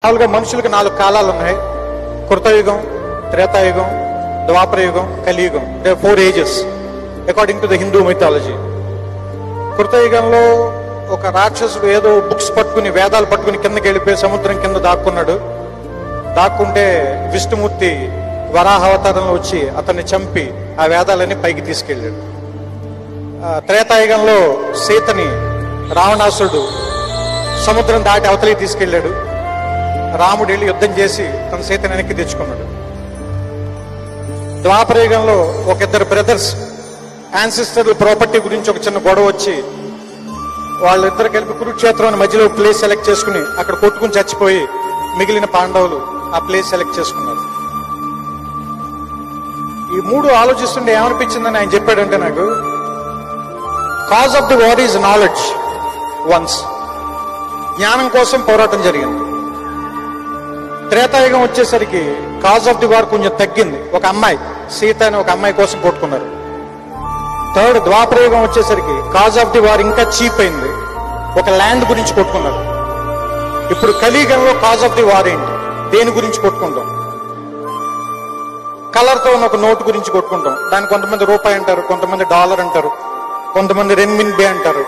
మామూలుగా మనుషులకు 4 కాలాలు ఉన్నాయి. కృతయుగం, త్రేతాయుగం, ద్వాపరయుగం, కలియుగం. They 4 ages according to the Hindu mythology. కృతయుగంలో ఒక రాక్షసుడు ఏదో బుక్స్ పట్టుకుని, వేదాలు పట్టుకుని కిందకి వెళ్ళిపోయి సముద్రం కింద దాక్కున్నాడు. దాక్కుంటే విష్ణుమూర్తి వరాహ అవతారంలో వచ్చి అతన్ని చంపి ఆ వేదాలన్నీ పైకి తీసుకెళ్ళాడు. త్రేతాయుగంలో సీతని రావణాసురుడు సముద్రం దాటి అవతలికి తీసుకెళ్ళాడు. రాముడు వెళ్ళి యుద్ధం చేసి తన సీతని వెనక్కి తెచ్చుకున్నాడు. ద్వాపరయుగంలో ఒక ఇద్దరు బ్రదర్స్ యాన్సిస్టర్ల ప్రాపర్టీ గురించి ఒక చిన్న గొడవ వచ్చి వాళ్ళిద్దరు కలిపి కురుక్షేత్రం మధ్యలో ప్లేస్ సెలెక్ట్ చేసుకుని అక్కడ కొట్టుకుని చచ్చిపోయి మిగిలిన పాండవులు ఆ ప్లేస్ సెలెక్ట్ చేసుకున్నారు. ఈ 3 ఆలోచిస్తుంటే ఏమనిపించిందని ఆయన చెప్పాడంటే, నాకు cause of the war is knowledge once. జ్ఞానం కోసం పోరాటం జరిగింది. త్రేతాయుగం వచ్చేసరికి కాజ్ ఆఫ్ ది వార్ కొంచెం తగ్గింది. ఒక అమ్మాయి, సీత అని ఒక అమ్మాయి కోసం కొట్టుకున్నారు. థర్డ్ ద్వాపరయుగం వచ్చేసరికి కాజ్ ఆఫ్ ది వార్ ఇంకా చీప్ అయింది. ఒక ల్యాండ్ గురించి కొట్టుకున్నారు. ఇప్పుడు కలియుగంలో కాజ్ ఆఫ్ ది వార్ ఏంటి? దేని గురించి కొట్టుకుంటాం? కలర్తో ఉన్న ఒక నోటు గురించి కొట్టుకుంటాం. దాన్ని కొంతమంది రూపాయి అంటారు, కొంతమంది డాలర్ అంటారు, కొంతమంది రెన్మిన్బే అంటారు.